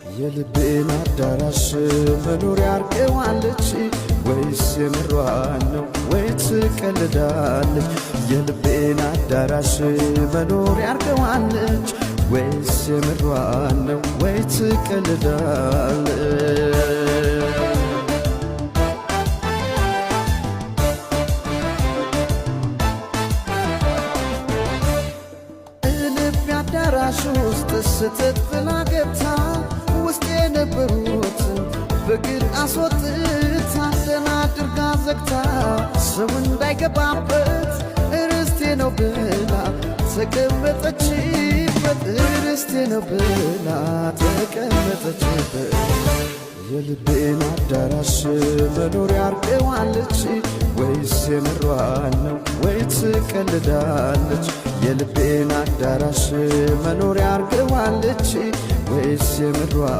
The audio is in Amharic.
የልቤን አዳራሽ መኖሪያ አርገዋለች ወይስ የምሯን ነው ወይ ትቀልዳለች? የልቤን አዳራሽ መኖሪያ አርገዋለች ወይስ የምሯን ነው ወይ ትቀልዳለች? ልቤ አዳራሽ ውስጥ ስትጥላ ገብታ ውስጥ የነበሩትን በግድ አስወጥታ ደህና አድርጋ ዘግታ ሰው እንዳይገባበት ርስቴ ነው ብላ ተቀመጠችበት። ርስቴ ነው ብላ ተቀመጠችበት። የልቤን አዳራሽ መኖሪያ አርገዋለች ወይስ የምሯን ነው ወይ ትቀልዳለች? የልቤን አዳራሽ መኖሪያ አርገዋለች ወይስ የምሯን